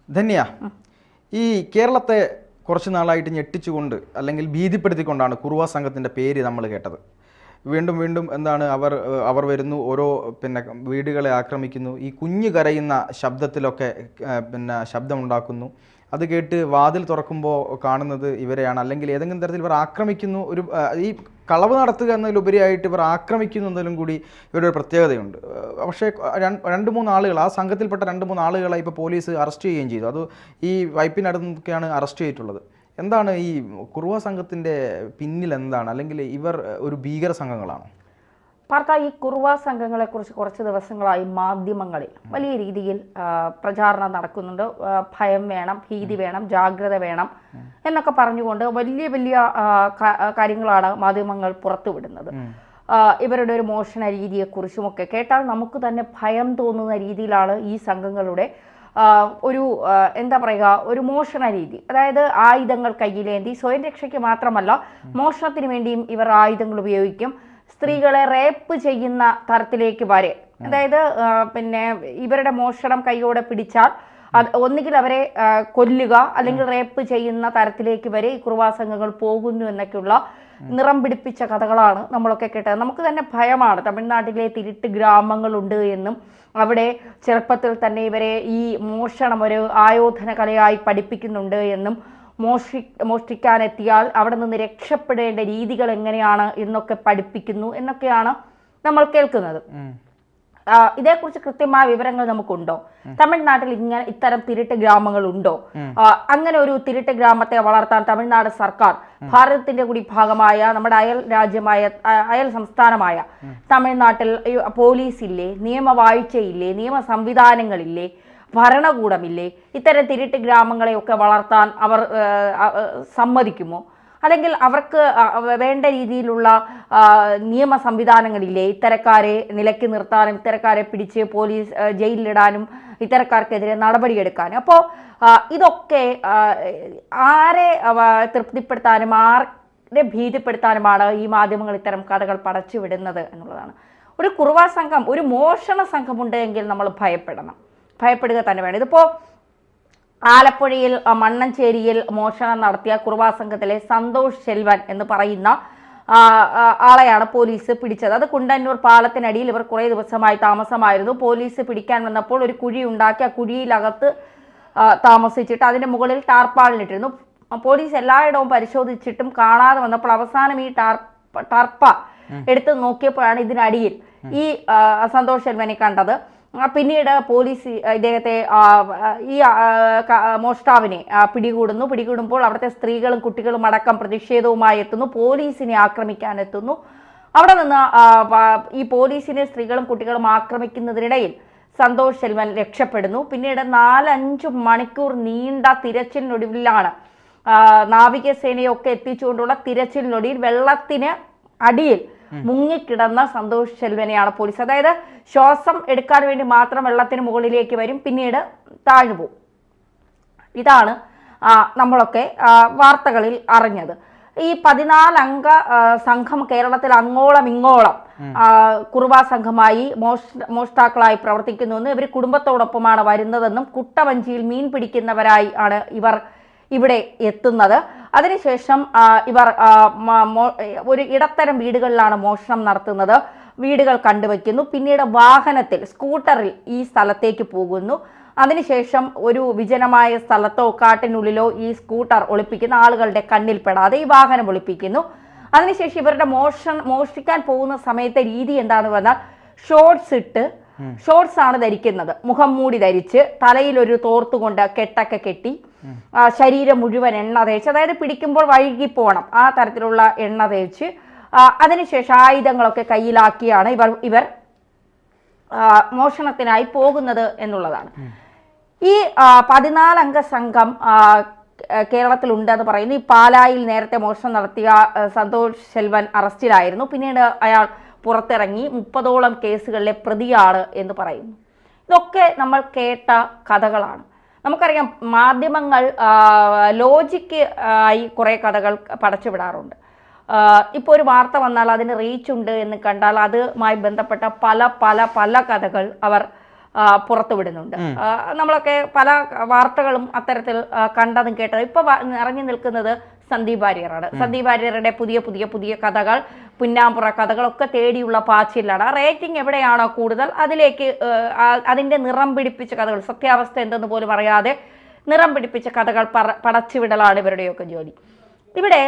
ധന്യ, ഈ കേരളത്തെ കുറച്ച് നാളായിട്ട് ഞെട്ടിച്ചുകൊണ്ട് അല്ലെങ്കിൽ ഭീതിപ്പെടുത്തിക്കൊണ്ടാണ് കുറുവ സംഘത്തിൻ്റെ പേര് നമ്മൾ കേട്ടത്. വീണ്ടും വീണ്ടും എന്താണ് അവർ വരുന്നു, ഓരോ വീടുകളെ ആക്രമിക്കുന്നു, ഈ കുഞ്ഞു കരയുന്ന ശബ്ദത്തിലൊക്കെ ശബ്ദമുണ്ടാക്കുന്നു. അത് കേട്ട് വാതിൽ തുറക്കുമ്പോൾ കാണുന്നത് ഇവരെയാണ്, അല്ലെങ്കിൽ ഏതെങ്കിലും തരത്തിൽ ഇവർ ആക്രമിക്കുന്നു. ഈ കളവ് നടത്തുക എന്നതിലുപരിയായിട്ട് ഇവർ ആക്രമിക്കുന്നു എന്നതിലും കൂടി ഇവരുടെ ഒരു പ്രത്യേകതയുണ്ട്. പക്ഷേ 2-3 ആളുകൾ, ആ സംഘത്തിൽപ്പെട്ട 2-3 ആളുകളെ ഇപ്പോൾ പോലീസ് അറസ്റ്റ് ചെയ്യുകയും ചെയ്തു. അത് ഈ വൈപ്പിനടുത്തൊക്കെയാണ് അറസ്റ്റ് ചെയ്തിട്ടുള്ളത്. എന്താണ് ഈ കുറുവ സംഘത്തിൻ്റെ പിന്നിൽ എന്താണ്, അല്ലെങ്കിൽ ഇവർ ഒരു ഭീകര സംഘങ്ങളാണോ? പാർത്ത, ഈ കുറുവ സംഘങ്ങളെക്കുറിച്ച് കുറച്ച് ദിവസങ്ങളായി മാധ്യമങ്ങളിൽ വലിയ രീതിയിൽ പ്രചാരണം നടക്കുന്നുണ്ട്. ഭയം വേണം, ഭീതി വേണം, ജാഗ്രത വേണം എന്നൊക്കെ പറഞ്ഞുകൊണ്ട് വലിയ വലിയ കാര്യങ്ങളാണ് മാധ്യമങ്ങൾ പുറത്തുവിടുന്നത്. ഇവരുടെ ഒരു മോഷണ രീതിയെക്കുറിച്ചുമൊക്കെ കേട്ടാൽ നമുക്ക് തന്നെ ഭയം തോന്നുന്ന രീതിയിലാണ് ഈ സംഘങ്ങളുടെ ഒരു എന്താ പറയുക, ഒരു മോഷണ രീതി. അതായത് ആയുധങ്ങൾ കയ്യിലേന്തി സ്വയം രക്ഷയ്ക്ക് മാത്രമല്ല മോഷണത്തിന് വേണ്ടിയും ഇവർ ആയുധങ്ങൾ ഉപയോഗിക്കും. സ്ത്രീകളെ റേപ്പ് ചെയ്യുന്ന തരത്തിലേക്ക് വരെ, അതായത് ഇവരുടെ മോഷണം കൈയോടെ പിടിച്ചാൽ ഒന്നുകിൽ അവരെ കൊല്ലുക അല്ലെങ്കിൽ റേപ്പ് ചെയ്യുന്ന തരത്തിലേക്ക് വരെ ഈ കുറുവാ സംഘങ്ങൾ പോകുന്നു എന്നൊക്കെയുള്ള നിറം പിടിപ്പിച്ച കഥകളാണ് നമ്മളൊക്കെ കേട്ടത്. നമുക്ക് തന്നെ ഭയമാണ്. തമിഴ്നാട്ടിലെ തിരുട്ട് ഗ്രാമങ്ങളുണ്ട് എന്നും അവിടെ ചെറുപ്പത്തിൽ തന്നെ ഇവരെ ഈ മോഷണം ഒരു ആയോധന കലയായി പഠിപ്പിക്കുന്നുണ്ട് എന്നും മോഷ്ടിക്കാനെത്തിയാൽ അവിടെ നിന്ന് രക്ഷപ്പെടേണ്ട രീതികൾ എങ്ങനെയാണ് എന്നൊക്കെ പഠിപ്പിക്കുന്നു എന്നൊക്കെയാണ് നമ്മൾ കേൾക്കുന്നത്. ഇതേക്കുറിച്ച് കൃത്യമായ വിവരങ്ങൾ നമുക്കുണ്ടോ? തമിഴ്നാട്ടിൽ ഇത്തരം തിരുട്ട് ഗ്രാമങ്ങൾ ഉണ്ടോ? അങ്ങനെ ഒരു തിരുട്ട് ഗ്രാമത്തെ വളർത്താൻ തമിഴ്നാട് സർക്കാർ ഭാരതത്തിന്റെ കൂടി ഭാഗമായ നമ്മുടെ അയൽ സംസ്ഥാനമായ തമിഴ്നാട്ടിൽ പോലീസ് ഇല്ലേ, നിയമവാഴ്ചയില്ലേ, നിയമ സംവിധാനങ്ങളില്ലേ, ഭരണകൂടമില്ലേ? ഇത്തരം തിരുട്ട് ഗ്രാമങ്ങളെയൊക്കെ വളർത്താൻ അവർ സമ്മതിക്കുമോ? അല്ലെങ്കിൽ അവർക്ക് വേണ്ട രീതിയിലുള്ള നിയമ സംവിധാനങ്ങളില്ലേ ഇത്തരക്കാരെ നിലയ്ക്ക് നിർത്താനും ഇത്തരക്കാരെ പിടിച്ച് പോലീസ് ജയിലിലിടാനും ഇത്തരക്കാർക്കെതിരെ നടപടിയെടുക്കാനും? അപ്പോൾ ഇതൊക്കെ ആരെ തൃപ്തിപ്പെടുത്താനും ആരെ ഭീതിപ്പെടുത്താനുമാണ് ഈ മാധ്യമങ്ങൾ ഇത്തരം കഥകൾ പടച്ചു വിടുന്നത് എന്നുള്ളതാണ്. ഒരു കുറുവ സംഘം, ഒരു മോഷണ സംഘമുണ്ട് എങ്കിൽ നമ്മൾ ഭയപ്പെടുക തന്നെ വേണം. ഇതിപ്പോൾ ആലപ്പുഴയിൽ മണ്ണഞ്ചേരിയിൽ മോഷണം നടത്തിയ കുറുവാ സംഘത്തിലെ സന്തോഷ് സെൽവൻ എന്ന് പറയുന്ന ആളെയാണ് പോലീസ് പിടിച്ചത്. അത് കുണ്ടന്നൂർ പാലത്തിനടിയിൽ ഇവർ കുറേ ദിവസമായി താമസമായിരുന്നു. പോലീസ് പിടിക്കാൻ വന്നപ്പോൾ ഒരു കുഴി ഉണ്ടാക്കി ആ കുഴിയിലകത്ത് താമസിച്ചിട്ട് അതിൻ്റെ മുകളിൽ ടാർപ്പാളിനിട്ടിരുന്നു. പോലീസ് എല്ലായിടവും പരിശോധിച്ചിട്ടും കാണാതെ വന്നപ്പോൾ അവസാനം ഈ ടാർപ്പ എടുത്ത് നോക്കിയപ്പോഴാണ് ഇതിനടിയിൽ ഈ സന്തോഷ് സെൽവനെ കണ്ടത്. പിന്നീട് പോലീസ് ഇദ്ദേഹത്തെ ഈ മോഷ്ടാവിനെ പിടികൂടുമ്പോൾ അവിടുത്തെ സ്ത്രീകളും കുട്ടികളും അടക്കം പ്രതിഷേധവുമായി എത്തുന്നു, പോലീസിനെ ആക്രമിക്കാൻ എത്തുന്നു. അവിടെ നിന്ന് ഈ പോലീസിനെ സ്ത്രീകളും കുട്ടികളും ആക്രമിക്കുന്നതിനിടയിൽ സന്തോഷ് സെൽവൻ രക്ഷപ്പെടുന്നു. പിന്നീട് 4-5 മണിക്കൂർ നീണ്ട തിരച്ചിലിനൊടുവിലാണ് നാവികസേനയൊക്കെ എത്തിച്ചുകൊണ്ടുള്ള തിരച്ചിലിനൊടുവിൽ വെള്ളത്തിന് അടിയിൽ മുങ്ങിക്കിടന്ന സന്തോഷ് സെൽവനെയാണ് പോലീസ്, അതായത് ശ്വാസം എടുക്കാൻ വേണ്ടി മാത്രം വെള്ളത്തിന് മുകളിലേക്ക് വരും, പിന്നീട് താഴ്ന്നു പോകും. ഇതാണ് നമ്മളൊക്കെ വാർത്തകളിൽ അറിഞ്ഞത്. ഈ 14 അംഗ സംഘം കേരളത്തിൽ അങ്ങോളം ഇങ്ങോളം കുറുവാ സംഘമായി മോഷ്ടാക്കളായി പ്രവർത്തിക്കുന്നുവെന്നും ഇവർ കുടുംബത്തോടൊപ്പമാണ് വരുന്നതെന്നും കുട്ടവഞ്ചിയിൽ മീൻ പിടിക്കുന്നവരായി ആണ് ഇവർ ഇവിടെ എത്തുന്നത്. അതിനുശേഷം ഇവർ ഒരു ഇടത്തരം വീടുകളിലാണ് മോഷണം നടത്തുന്നത്. വീടുകൾ കണ്ടുവയ്ക്കുന്നു, പിന്നീട് വാഹനത്തിൽ സ്കൂട്ടറിൽ ഈ സ്ഥലത്തേക്ക് പോകുന്നു. അതിനുശേഷം ഒരു വിജനമായ സ്ഥലത്തോ കാട്ടിനുള്ളിലോ ഈ സ്കൂട്ടർ ഒളിപ്പിക്കുന്ന ആളുകളുടെ കണ്ണിൽ പെടാതെ ഈ വാഹനം ഒളിപ്പിക്കുന്നു. അതിനുശേഷം ഇവരുടെ മോഷ്ടിക്കാൻ പോകുന്ന സമയത്തെ രീതി എന്താണെന്ന് പറഞ്ഞാൽ ഷോർട്സ് ആണ് ധരിക്കുന്നത്, മുഖം മൂടി ധരിച്ച് തലയിൽ ഒരു തോർത്തുകൊണ്ട് കെട്ടൊക്കെ കെട്ടി ശരീരം മുഴുവൻ എണ്ണ തേച്ച്, അതായത് പിടിക്കുമ്പോൾ വഴുകി പോകണം ആ തരത്തിലുള്ള എണ്ണ തേച്ച് അതിനുശേഷം ആയുധങ്ങളൊക്കെ കയ്യിലാക്കിയാണ് ഇവർ മോഷണത്തിനായി പോകുന്നത് എന്നുള്ളതാണ്. ഈ 14 അംഗ സംഘം കേരളത്തിലുണ്ടെന്ന് പറയുന്നു. ഈ പാലായിൽ നേരത്തെ മോഷണം നടത്തിയ സന്തോഷ് സെൽവൻ അറസ്റ്റിലായിരുന്നു. പിന്നീട് അയാൾ പുറത്തിറങ്ങി 30ഓളം കേസുകളിലെ പ്രതിയാണ് എന്ന് പറയുന്നു. ഇതൊക്കെ നമ്മൾ കേട്ട കഥകളാണ്. നമുക്കറിയാം മാധ്യമങ്ങൾ ലോജിക്ക് ആയി കുറേ കഥകൾ പടച്ചുവിടാറുണ്ട്. ഇപ്പോൾ ഒരു വാർത്ത വന്നാൽ അതിന് റീച്ച് ഉണ്ട് എന്ന് കണ്ടാൽ അതുമായി ബന്ധപ്പെട്ട പല പല പല കഥകൾ അവർ പുറത്തുവിടുന്നുണ്ട്. നമ്മളൊക്കെ പല വാർത്തകളും അത്തരത്തിൽ കണ്ടതും കേട്ടതും. ഇപ്പൊ ഇറങ്ങി നിൽക്കുന്നത് സന്ദീപ് വാര്യറാണ്. സന്ദീപ് വാര്യരുടെ പുതിയ പുതിയ പുതിയ കഥകൾ, പുന്നാമ്പുറ കഥകളൊക്കെ തേടിയുള്ള പാച്ചിലാണ്. റേറ്റിംഗ് എവിടെയാണോ കൂടുതൽ അതിലേക്ക് അതിന്റെ നിറം പിടിപ്പിച്ച കഥകൾ, സത്യാവസ്ഥ എന്തെന്ന് പോലും അറിയാതെ നിറം പിടിപ്പിച്ച കഥകൾ പടച്ചുവിടലാണ് ഇവരുടെയൊക്കെ ജോലി. ഇവിടെ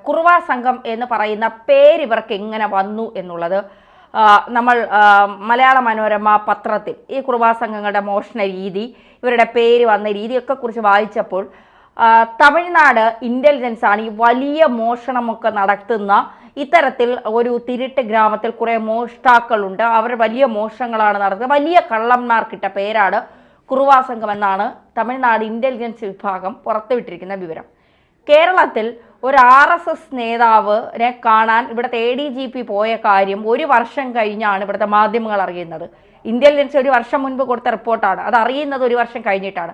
കുറുവ സംഘം എന്ന് പറയുന്ന പേര് ഇവർക്ക് എങ്ങനെ വന്നു എന്നുള്ളത് നമ്മൾ മലയാള മനോരമ പത്രത്തിൽ ഈ കുറുവ സംഘങ്ങളുടെ മോഷണ രീതി, ഇവരുടെ പേര് വന്ന രീതിയൊക്കെ കുറിച്ച് വായിച്ചപ്പോൾ തമിഴ്നാട് ഇന്റലിജൻസ് ആണ് ഈ വലിയ മോഷണമൊക്കെ നടത്തുന്ന ഇത്തരത്തിൽ ഒരു തിരുട്ട് ഗ്രാമത്തിൽ കുറെ മോഷ്ടാക്കളുണ്ട്, അവർ വലിയ മോഷണങ്ങളാണ് നടത്തുന്നത്, വലിയ കള്ളന്മാർക്കിട്ട പേരാണ് കുറുവ സംഘം എന്നാണ് തമിഴ്നാട് ഇന്റലിജൻസ് വിഭാഗം പുറത്തുവിട്ടിരിക്കുന്ന വിവരം. കേരളത്തിൽ ഒരു RSS നേതാവിനെ കാണാൻ ഇവിടുത്തെ ADGP പോയ കാര്യം 1 വർഷം കഴിഞ്ഞാണ് ഇവിടുത്തെ മാധ്യമങ്ങൾ അറിയുന്നത്. ഇന്റലിജൻസ് 1 വർഷം മുൻപ് കൊടുത്ത റിപ്പോർട്ടാണ്, അത് അറിയുന്നത് 1 വർഷം കഴിഞ്ഞിട്ടാണ്.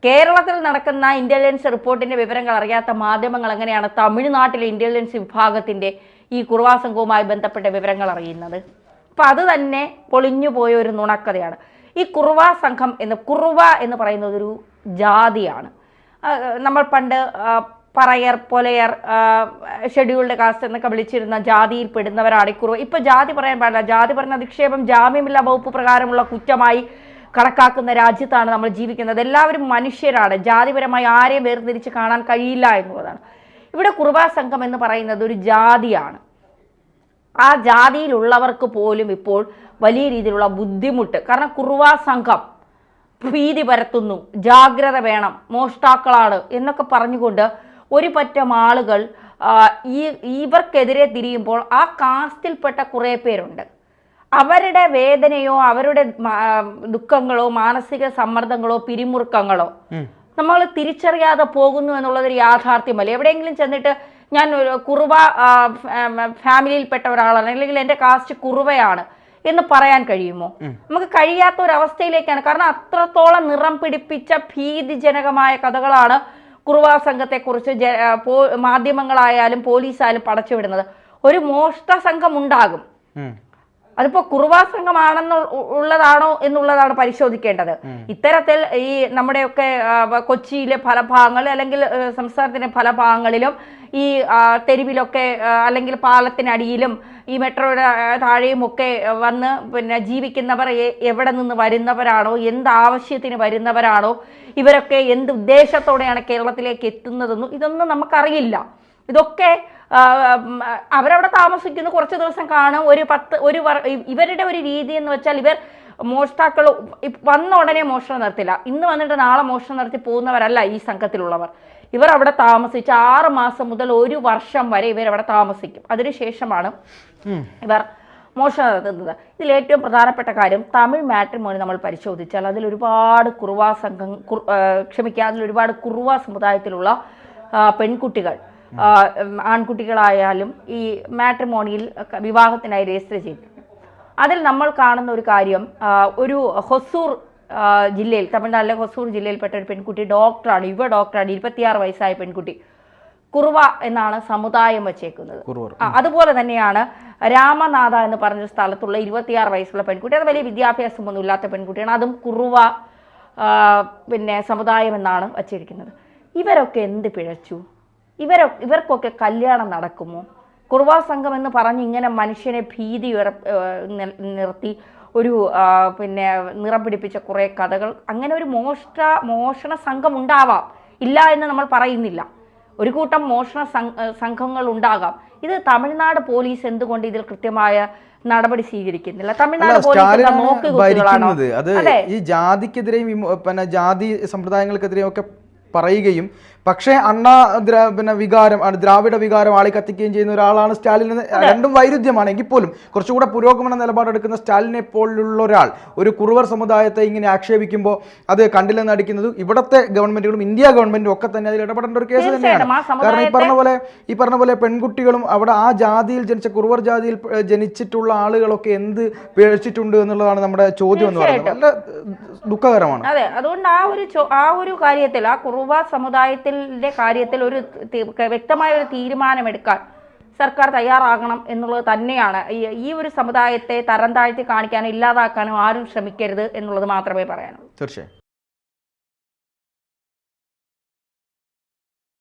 കേരളത്തിൽ നടക്കുന്ന ഇന്റലിജൻസ് റിപ്പോർട്ടിന്റെ വിവരങ്ങൾ അറിയാത്ത മാധ്യമങ്ങൾ എങ്ങനെയാണ് തമിഴ്നാട്ടിലെ ഇന്റലിജൻസ് വിഭാഗത്തിന്റെ ഈ കുറുവ സംഘവുമായി ബന്ധപ്പെട്ട വിവരങ്ങൾ അറിയുന്നത്? അപ്പൊ അത് തന്നെ പൊളിഞ്ഞുപോയ ഒരു നുണക്കഥയാണ്. ഈ കുറുവ സംഘം കുറുവ എന്ന് പറയുന്നത് ഒരു ജാതിയാണ്. നമ്മൾ പണ്ട് പറയർ, പൊലയർ, ഷെഡ്യൂൾഡ് കാസ്റ്റ് എന്നൊക്കെ വിളിച്ചിരുന്ന ജാതിയിൽ പെടുന്നവരാണ് ഈ കുറുവ. ഇപ്പൊ ജാതി പറയാൻ പാടില്ല. ജാതി പറഞ്ഞ അധിക്ഷേപം ജാമ്യമില്ലാ വകുപ്പ് പ്രകാരമുള്ള കുറ്റമായി കണക്കാക്കുന്ന രാജ്യത്താണ് നമ്മൾ ജീവിക്കുന്നത്. എല്ലാവരും മനുഷ്യരാണ്. ജാതിപരമായി ആരെയും വേർതിരിച്ച് കാണാൻ കഴിയില്ല എന്നുള്ളതാണ്. ഇവിടെ കുറുവ സംഘം എന്ന് പറയുന്നത് ഒരു ജാതിയാണ്. ആ ജാതിയിലുള്ളവർക്ക് പോലും ഇപ്പോൾ വലിയ രീതിയിലുള്ള ബുദ്ധിമുട്ട്. കാരണം കുറുവ സംഘം ഭീതി പരത്തുന്നു, ജാഗ്രത വേണം, മോഷ്ടാക്കളാണ് എന്നൊക്കെ പറഞ്ഞുകൊണ്ട് ഒരു പറ്റം ആളുകൾ ഇവർക്കെതിരെ തിരിയുമ്പോൾ ആ കാസ്റ്റിൽപ്പെട്ട കുറേ പേരുണ്ട്. അവരുടെ വേദനയോ അവരുടെ ദുഃഖങ്ങളോ മാനസിക സമ്മർദ്ദങ്ങളോ പിരിമുറുക്കങ്ങളോ നമ്മൾ തിരിച്ചറിയാതെ പോകുന്നു എന്നുള്ളതൊരു യാഥാർത്ഥ്യമല്ല. എവിടെയെങ്കിലും ചെന്നിട്ട് ഞാൻ ഒരു കുറുവ ഫാമിലിയിൽപ്പെട്ട ഒരാളാണ്, അല്ലെങ്കിൽ എൻ്റെ കാസ്റ്റ് കുറുവയാണ് എന്ന് പറയാൻ കഴിയുമോ? നമുക്ക് കഴിയാത്ത ഒരു അവസ്ഥയിലേക്കാണ്. കാരണം അത്രത്തോളം നിറം പിടിപ്പിച്ച ഭീതിജനകമായ കഥകളാണ് കുറുവ സംഘത്തെക്കുറിച്ച് മാധ്യമങ്ങളായാലും പോലീസായാലും പടച്ചുവിടുന്നത്. ഒരു മോഷ്ട സംഘം ഉണ്ടാകും, അതിപ്പോ കുറുവ സംഘമാണെന്നുള്ളതാണോ എന്നുള്ളതാണ് പരിശോധിക്കേണ്ടത്. ഇത്തരത്തിൽ ഈ നമ്മുടെയൊക്കെ കൊച്ചിയിലെ പല ഭാഗങ്ങൾ അല്ലെങ്കിൽ സംസ്ഥാനത്തിന്റെ പല ഭാഗങ്ങളിലും ഈ തെരുവിലൊക്കെ അല്ലെങ്കിൽ പാലത്തിനടിയിലും ഈ മെട്രോയുടെ താഴെയും ഒക്കെ വന്ന് പിന്നെ ജീവിക്കുന്നവർ എവിടെ നിന്ന് വരുന്നവരാണോ, എന്ത് ആവശ്യത്തിന് വരുന്നവരാണോ, ഇവരൊക്കെ എന്ത് ഉദ്ദേശത്തോടെയാണ് കേരളത്തിലേക്ക് എത്തുന്നതെന്നും ഇതൊന്നും നമുക്കറിയില്ല. ഇതൊക്കെ അവരവിടെ താമസിക്കുന്നു, കുറച്ച് ദിവസം കാണും, ഇവരുടെ ഒരു രീതി എന്ന് വെച്ചാൽ ഇവർ മോഷ്ടാക്കൾ വന്ന ഉടനെ മോഷണം നടത്തില്ല. ഇന്ന് വന്നിട്ട് നാളെ മോഷണം നടത്തി പോകുന്നവരല്ല ഈ സംഘത്തിലുള്ളവർ. ഇവർ അവിടെ താമസിച്ച് 6 മാസം മുതൽ 1 വർഷം വരെ ഇവരവിടെ താമസിക്കും. അതിനുശേഷമാണ് ഇവർ മോഷണം നടത്തുന്നത്. ഇതിൽ ഏറ്റവും പ്രധാനപ്പെട്ട കാര്യം തമിഴ് മാട്രിമോണി നമ്മൾ പരിശോധിച്ചാൽ അതിൽ ഒരുപാട് കുറുവ സംഘം അതിൽ ഒരുപാട് കുറുവ സമുദായത്തിലുള്ള പെൺകുട്ടികൾ, ആൺകുട്ടികളായാലും ഈ മാട്രിമോണിയിൽ വിവാഹത്തിനായി രജിസ്റ്റർ ചെയ്തിട്ടുണ്ട്. അതിൽ നമ്മൾ കാണുന്ന ഒരു കാര്യം, ഒരു ഹൊസൂർ ജില്ലയിൽ, തമിഴ്നാട്ടിലെ ഹൊസൂർ ജില്ലയിൽപ്പെട്ട ഒരു പെൺകുട്ടി ഡോക്ടറാണ്, യുവ ഡോക്ടറാണ്, 26 വയസ്സായ പെൺകുട്ടി. കുറുവ എന്നാണ് സമുദായം വച്ചേക്കുന്നത്. അതുപോലെ തന്നെയാണ് രാമനാഥ എന്ന് പറഞ്ഞ സ്ഥലത്തുള്ള 26 വയസ്സുള്ള പെൺകുട്ടി. അത് വലിയ വിദ്യാഭ്യാസമൊന്നും ഇല്ലാത്ത പെൺകുട്ടിയാണ്, അതും കുറുവ സമുദായം എന്നാണ് വച്ചിരിക്കുന്നത്. ഇവരൊക്കെ എന്ത് പിഴച്ചു? ഇവർക്കൊക്കെ കല്യാണം നടക്കുമോ? കുറുവ സംഘം എന്ന് പറഞ്ഞ് ഇങ്ങനെ മനുഷ്യനെ ഭീതി നിർത്തി ഒരു നിറം പിടിപ്പിച്ച കുറേ കഥകൾ, അങ്ങനെ ഒരു മോഷണ സംഘം ഉണ്ടാവാം, ഇല്ല എന്ന് നമ്മൾ പറയുന്നില്ല. ഒരു കൂട്ടം മോഷണ സംഘങ്ങൾ ഉണ്ടാകാം. ഇത് തമിഴ്നാട് പോലീസ് എന്തുകൊണ്ട് ഇതിൽ കൃത്യമായ നടപടി സ്വീകരിക്കുന്നില്ല? തമിഴ്നാട് പോലീസ് അത് ഈ ജാതിക്കെതിരെയും ജാതി സമ്പ്രദായങ്ങൾക്കെതിരെയും ഒക്കെ പറയുകയും പക്ഷേ വികാരം, ദ്രാവിഡ വികാരം ആളി കത്തിക്കുകയും ചെയ്യുന്ന ഒരാളാണ് സ്റ്റാലിൻ. രണ്ടും വൈരുദ്ധ്യമാണ്. എങ്കിൽ പോലും കുറച്ചുകൂടെ പുരോഗമന നിലപാടെടുക്കുന്ന സ്റ്റാലിനെ പോലുള്ള ഒരാൾ ഒരു കുറുവർ സമുദായത്തെ ഇങ്ങനെ ആക്ഷേപിക്കുമ്പോൾ അത് കണ്ടില്ലെന്ന് അടിക്കുന്നത് ഇവിടുത്തെ ഗവൺമെന്റുകളും ഇന്ത്യ ഗവൺമെന്റും ഒക്കെ തന്നെ അതിൽ ഇടപെടേണ്ട ഒരു കേസ് തന്നെയാണ്. കാരണം ഈ പറഞ്ഞ പോലെ പെൺകുട്ടികളും അവിടെ ആ ജാതിയിൽ ജനിച്ച കുറുവർ ജാതിയിൽ ജനിച്ചിട്ടുള്ള ആളുകളൊക്കെ എന്ത് പിഴച്ചിട്ടുണ്ട് എന്നുള്ളതാണ് നമ്മുടെ ചോദ്യം എന്ന് പറയുന്നത്. നല്ല ദുഃഖകരമാണ്. അതെ, അതുകൊണ്ട് ആ ഒരു കാര്യത്തിൽ, ആ കുറുവ സമുദായത്തിന്റെ കാര്യത്തിൽ ഒരു വ്യക്തമായ ഒരു തീരുമാനമെടുക്കാൻ സർക്കാർ തയ്യാറാകണം എന്നുള്ളത് തന്നെയാണ്. ഈ ഒരു സമുദായത്തെ തരം താഴ്ത്തി കാണിക്കാനും ഇല്ലാതാക്കാനും ആരും ശ്രമിക്കരുത് എന്നുള്ളത് മാത്രമേ പറയാനുള്ളൂ. തീർച്ചയായും.